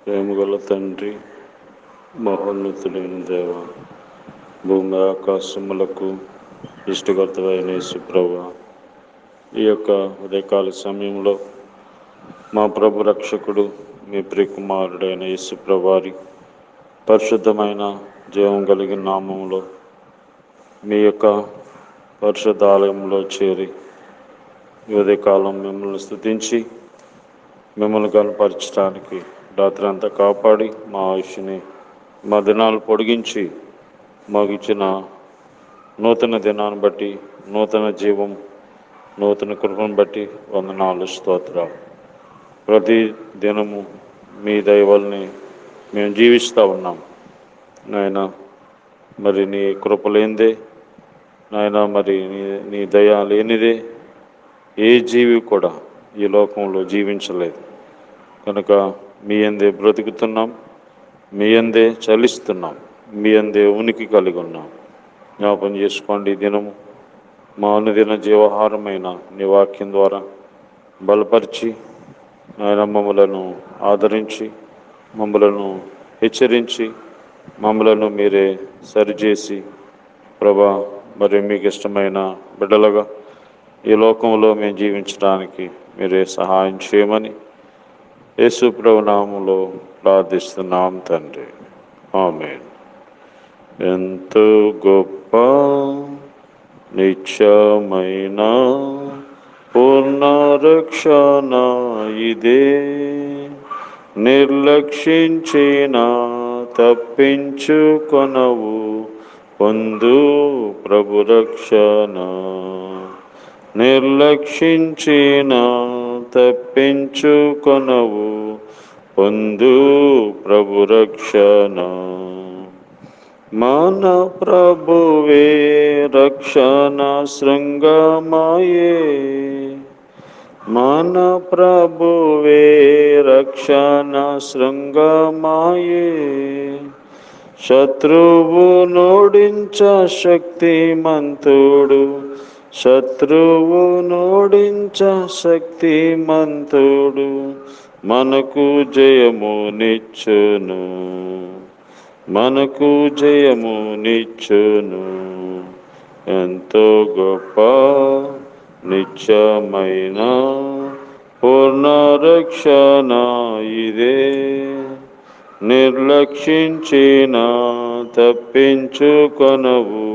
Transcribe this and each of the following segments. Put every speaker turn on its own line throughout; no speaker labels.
ప్రేమగల తండ్రి, మహోన్నతుడైన దేవ, భూమి ఆకాశములకు సృష్టికర్తవైన యేసు ప్రభువా, ఈ యొక్క ఉదయకాల సమయంలో మా ప్రభు రక్షకుడు మీ ప్రియకుమారుడైన యేసు ప్రభువారి పరిశుద్ధమైన జీవం కలిగిన నామములో మీ యొక్క పరిశుద్ధ ఆలయంలో చేరి ఈ ఉదయకాలం మిమ్మల్ని స్తుతించి మిమ్మల్ని కనపరచడానికి రాత్రి అంతా కాపాడి మా ఆయుష్ని మా దినాలు పొడిగించి మాకు ఇచ్చిన నూతన దినాన్ని బట్టి, నూతన జీవం, నూతన కృపను బట్టి వందనాలు, స్తోత్రాలు. ప్రతి దినము మీ దయ వల్లనే మేము జీవిస్తూ ఉన్నాం నాయన. మరి నీ కృప లేనిదే నాయన, మరి నీ దయ లేనిదే ఏ జీవి కూడా ఈ లోకంలో జీవించలేదు. కనుక మీ యందే బ్రతుకుతున్నాం, మీ యందే చలిస్తున్నాం, మీ యందే ఉనికి కలిగి ఉన్నాం. జ్ఞాపం చేసుకోండి, దినము మా అనుదిన జీవహారమైన నీ వాక్యం ద్వారా బలపరిచి ఆయన మమ్మలను ఆదరించి, మమ్మలను హెచ్చరించి, మమ్మలను మీరే సరిచేసి ప్రభా, మరి మీకు ఇష్టమైన బిడ్డలుగా ఈ లోకంలో మేము జీవించడానికి మీరే సహాయం చేయమని యేసు ప్రభు నామములో ప్రార్థిస్తున్నాం తండ్రి, ఆమేన్. ఎంతో గొప్ప నిత్యమైన పూర్ణ రక్షణ ఇదే, నిర్లక్షించిన తప్పించుకొనవు పొందు ప్రభు రక్షణ. నిర్లక్షించిన తప్పించుకొనవు పొందు ప్రభు రక్షణ. మన ప్రభువే రక్షణ శృంగమాయే, మన ప్రభువే రక్షణ శృంగమాయే. శత్రువు నోడించ శక్తిమంతుడు, శత్రువు నోడించ శక్తిమంతుడు, మనకు జయము నిచ్చును, మనకు జయము నిచ్చును. ఎంతో గొప్ప నిత్యమైన పూర్ణ రక్షణ ఇదే, నిర్లక్షించిన తప్పించుకొనవు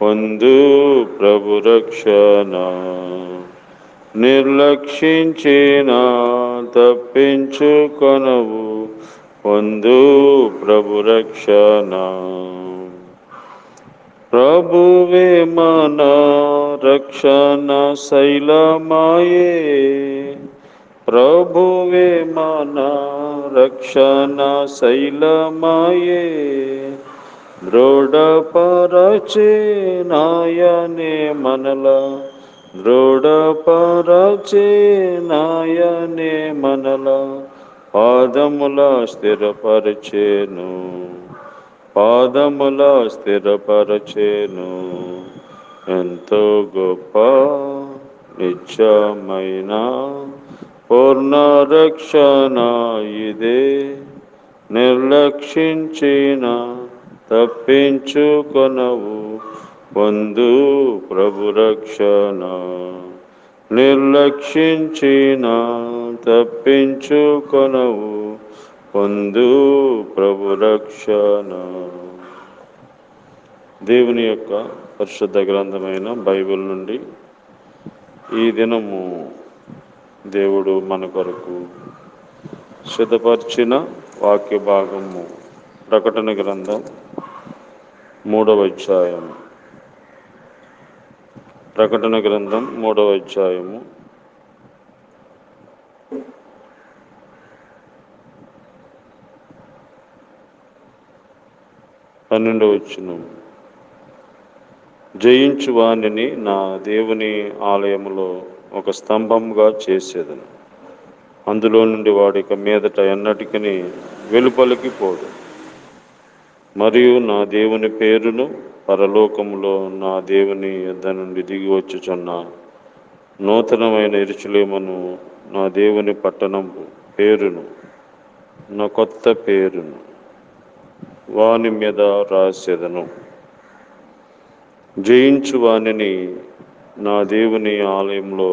పొందు ప్రభు రక్షణ. నిర్లక్షించిన తప్పించుకొనవు పొందు ప్రభు రక్షణ. ప్రభువే మన రక్షణ శైలమాయే, ప్రభువే మన రక్షణ శైలమాయే. దృఢపరచే నాయనే మనల, దృఢపరచే నాయనే మనల. పాదముల స్థిరపరచేను, పాదముల స్థిరపరచేను. ఎంతో గొప్ప నిత్యమైన పూర్ణ రక్షణ ఇదే, నిర్లక్షించిన తప్పించుకొనవు పొందు ప్రభు రక్షణ. నిర్లక్షించిన తప్పించుకొనవు పొందు ప్రభు రక్షణ. దేవుని యొక్క పరిశుద్ధ గ్రంథమైన బైబిల్ నుండి ఈ దినము దేవుడు మన కొరకు సిద్ధపరిచిన వాక్య భాగము ప్రకటన గ్రంథం 3వ అధ్యాయము. ప్రకటన గ్రంథం 3వ అధ్యాయము 12వ వచనం. జయించు వానిని నా దేవుని ఆలయములో ఒక స్తంభంగా చేసేదను, అందులో నుండి వాడిక మీదట ఎన్నటికీ వెలుపలికి పోడు. మరియు నా దేవుని పేరును పరలోకములో నా దేవుని యొద్ద నుండి దిగి వచ్చుచున్న నూతనమైన యెరూషలేమును, నా దేవుని పట్టణం పేరును నా కొత్త పేరును వాని మీద రాసేదను. జయించు వానిని నా దేవుని ఆలయంలో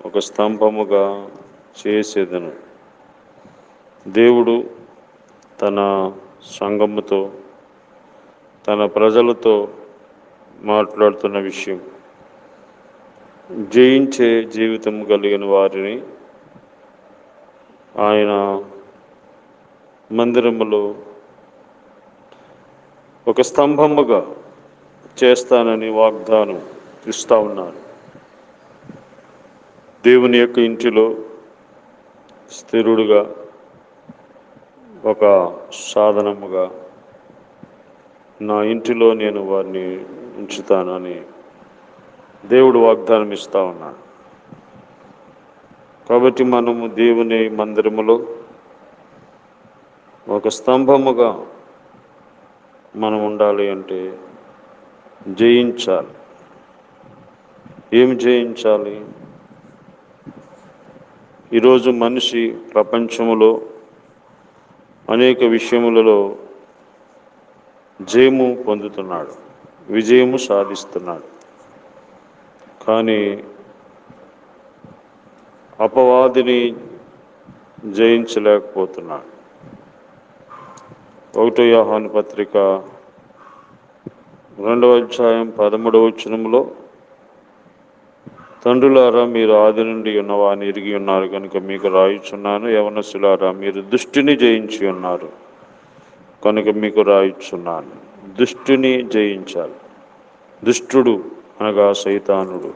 ఒక స్తంభముగా చేసేదను. దేవుడు తన సంఘముతో, తన ప్రజలతో మాట్లాడుతున్న విషయం, జయించే జీవితం కలిగిన వారిని ఆయన మందిరములో ఒక స్తంభముగా చేస్తానని వాగ్దానం ఇస్తా ఉన్నారు. దేవుని యొక్క ఇంటిలో స్థిరుడుగా, ఒక సాధనముగా నా ఇంటిలో నేను వారిని ఉంచుతానని దేవుడు వాగ్దానం ఇస్తా ఉన్నాడు. కాబట్టి మనము దేవుని మందిరములో ఒక స్తంభముగా మనం ఉండాలి అంటే జయించాలి. ఏమి జయించాలి? ఈరోజు మనిషి ప్రపంచములో అనేక విషయములలో జయము పొందుతున్నాడు, విజయము సాధిస్తున్నాడు. కానీ అపవాదిని జయించలేకపోతున్నాడు. 1 యోహాను పత్రిక 2వ అధ్యాయం 13వ వచనంలో, తండ్రులారా మీరు ఆది నుండి ఉన్నవాని ఎరిగి ఉన్నారు కనుక మీకు రాయుచున్నాను. యవనస్తులారా మీరు దుష్టుని జయించి ఉన్నారు కనుక మీకు రాయుచున్నాను. దుష్టుని జయించాలి. దుష్టుడు అనగా సైతానుడు,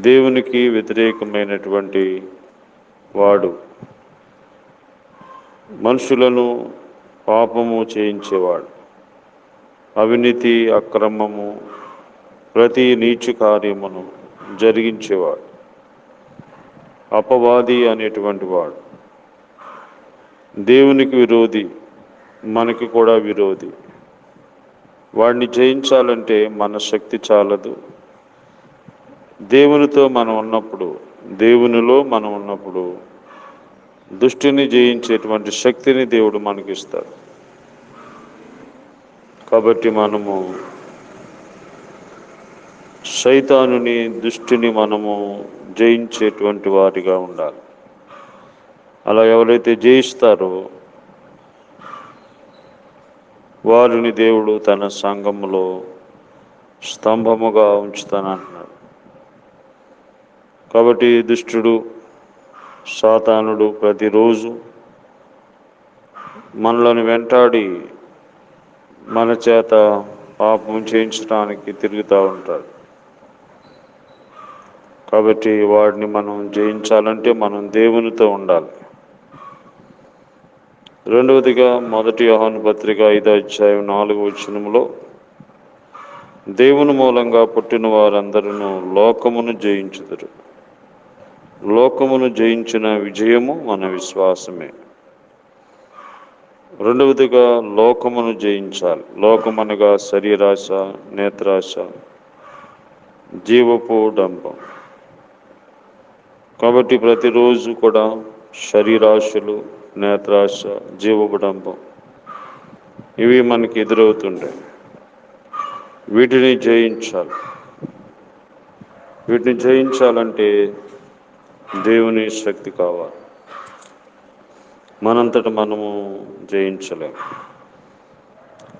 దేవునికి వ్యతిరేకమైనటువంటి వాడు, మనుషులను పాపము చేయించేవాడు, అవినీతి అక్రమము ప్రతి నీచ కార్యమును జరిగించేవాడు, అపవాది అనేటువంటి వాడు, దేవునికి విరోధి, మనకి కూడా విరోధి. వాడిని జయించాలంటే మన శక్తి చాలదు. దేవునితో మనం ఉన్నప్పుడు, దేవునిలో మనం ఉన్నప్పుడు దుష్టిని జయించేటువంటి శక్తిని దేవుడు మనకిస్తాడు. కాబట్టి మనము సైతానుని, దుష్టిని మనము జయించేటువంటి వారిగా ఉండాలి. అలా ఎవరైతే జయిస్తారో వారిని దేవుడు తన సంఘములో స్తంభముగా ఉంచుతానంటున్నాడు. కాబట్టి దుష్టుడు, సాతానుడు ప్రతిరోజు మనలను వెంటాడి మన చేత పాపం చేయించడానికి తిరుగుతూ ఉంటాడు. కాబట్టి వాడిని మనం జయించాలంటే మనం దేవునితో ఉండాలి. రెండవదిగా 1 యోహాను పత్రిక 5వ అధ్యాయం 4వ వచనంలో, దేవుని మూలంగా పుట్టిన వారందరూ లోకమును జయించుదురు. లోకమును జయించిన విజయము మన విశ్వాసమే. రెండవదిగా లోకమును జయించాలి. లోకమనగా శరీరాశ, నేత్రాశ, జీవపు డంబం. కాబట్టి ప్రతిరోజు కూడా శరీరాశలు, నేత్రాశ, జీవపు డంబం ఇవి మనకి ఎదురవుతుంటాయి. వీటిని జయించాలి. వీటిని జయించాలంటే దేవుని శక్తి కావాలి. మనంతట మనము జయించలేము.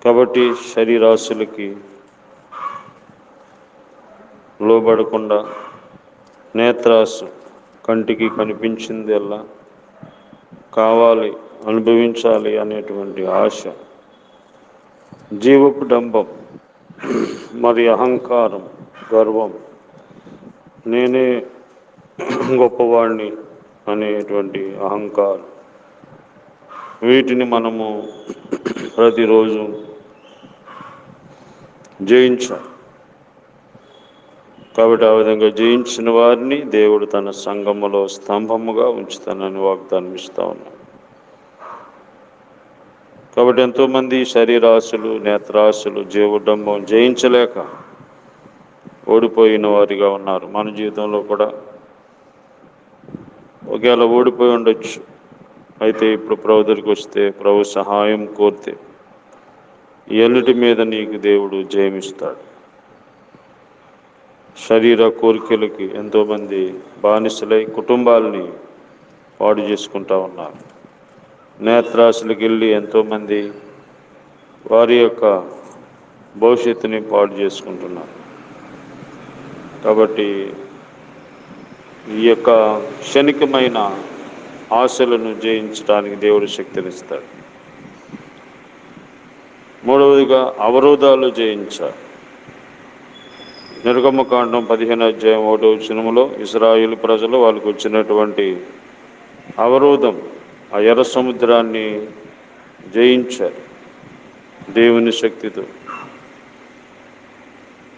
కాబట్టి శరీరాశులకి లోబడకుండా, నేత్రాశ కంటికి కనిపించింది అలా కావాలి, అనుభవించాలి అనేటువంటి ఆశ, జీవపు డంబం, మరి అహంకారం, గర్వం, నేనే గొప్పవాడిని అనేటువంటి అహంకారం, వీటిని మనము ప్రతిరోజు జయించాలి. కాబట్టి ఆ విధంగా జయించిన వారిని దేవుడు తన సంఘములో స్తంభముగా ఉంచుతానని వాగ్దానం ఇస్తా ఉన్నాడు. కాబట్టి ఎంతోమంది శరీరాశులు, నేత్రాశులు, జీవడంబం జయించలేక ఓడిపోయిన వారిగా ఉన్నారు. మన జీవితంలో కూడా ఒకవేళ ఓడిపోయి ఉండొచ్చు. అయితే ఇప్పుడు ప్రభు దగ్గరికి వస్తే ప్రభు సహాయం కోరితే ఈ అన్నిటి మీద నీకు దేవుడు జయమిస్తాడు. శరీర కోరికలకి ఎంతోమంది బానిసలై కుటుంబాలని పాడు చేసుకుంటా ఉన్నారు. నేత్రాశలకు వెళ్ళి ఎంతోమంది వారి యొక్క భవిష్యత్తుని పాడు చేసుకుంటున్నారు. కాబట్టి ఈ యొక్క క్షణికమైన ఆశలను జయించడానికి దేవుడు శక్తినిస్తాడు. మూడవదిగా అవరోధాలు జయించాలి. నిర్గమకాండం 15:1 ఇశ్రాయేలు ప్రజలు వాళ్ళకు వచ్చినటువంటి అవరోధం, ఆ ఎర్ర సముద్రాన్ని జయించారు దేవుని శక్తితో.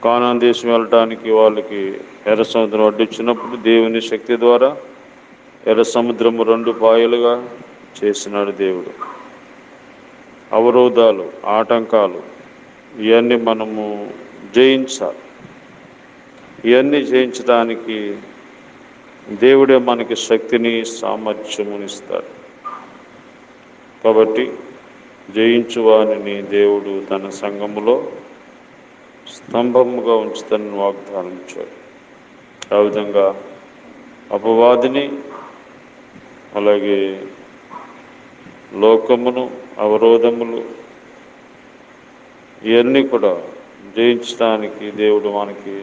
కానాన్ దేశం వెళ్ళటానికి వాళ్ళకి ఎర్ర సముద్రం అడ్డొచ్చినప్పుడు దేవుని శక్తి ద్వారా ఎర్ర సముద్రము 2 పాయలుగా చేసినాడు దేవుడు. అవరోధాలు, ఆటంకాలు ఇవన్నీ మనము జయించాలి. ఇవన్నీ జయించడానికి దేవుడే మనకి శక్తిని, సామర్థ్యమునిస్తాడు. కాబట్టి జయించువానిని దేవుడు తన సంఘములో స్తంభముగా ఉంచుతానని వాగ్దానం ఇచ్చాడు. ఆ విధంగా అపవాదిని, అలాగే లోకమును, అవరోధములు ఇవన్నీ కూడా జయించడానికి దేవుడు మనకి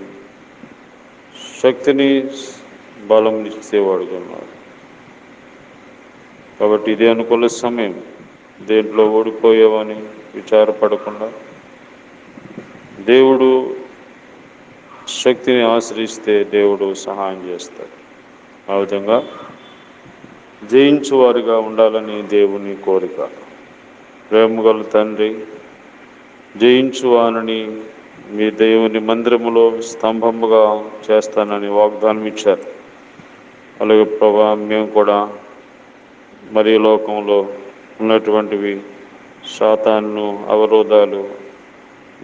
శక్తిని, బలం ఇచ్చేవాడుగా ఉన్నాడు. కాబట్టి ఇదే అనుకూల సమయం. దేంట్లో ఓడిపోయావని విచారపడకుండా దేవుడు శక్తిని ఆశ్రయిస్తే దేవుడు సహాయం చేస్తాడు. ఆ విధంగా జయించువారిగా ఉండాలని దేవుని కోరిక. ప్రేమగల తండ్రి, జయించువానని మీ దేవుని మందిరములో స్తంభముగా చేస్తానని వాగ్దానం ఇచ్చారు. అలాగే ప్రభా, మేము కూడా మరి లోకంలో ఉన్నటువంటివి, సాతాను, అవరోధాలు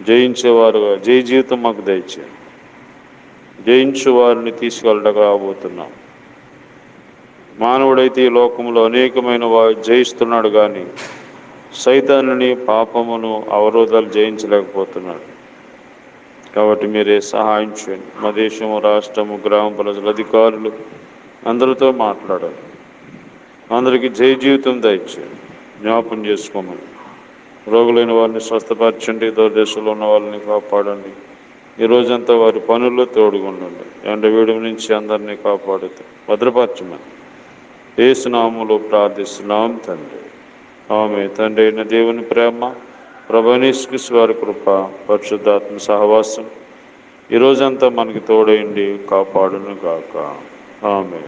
జయించేవారుగా జయ జీవితం మాకు దయచేయండి. జయించు వారిని తీసుకెళ్ళడానికి రాబోతున్నాం. మానవుడైతే ఈ లోకంలో అనేకమైన వారు జయిస్తున్నాడు, కానీ సైతానుని, పాపమును, అవరోధాలు జయించలేకపోతున్నాడు. కాబట్టి మీరే సహాయం చేయండి. మా దేశము, రాష్ట్రము, గ్రామ ప్రజలు, అధికారులు అందరితో మాట్లాడాలి. అందరికీ జయ జీవితం దయచేయండి. జ్ఞాపం చేసుకోమని. రోగులైన వారిని స్వస్థపరచండి. దూరదేశంలో ఉన్న వాళ్ళని కాపాడండి. ఈ రోజంతా వారి పనుల్లో తోడుగుండండి. ఎండ వేడి నుంచి అందరినీ కాపాడుతూ భద్రపరచమని యేసు నామములో ప్రార్థిస్తున్నాం తండ్రి. ఆమె. తండ్రి అయిన దేవుని ప్రేమ, ప్రభువైన యేసుక్రీస్తు వారి కృప, పరిశుద్ధాత్మ సహవాసం ఈ రోజంతా మనకి తోడైండి కాపాడును గాక. ఆమె.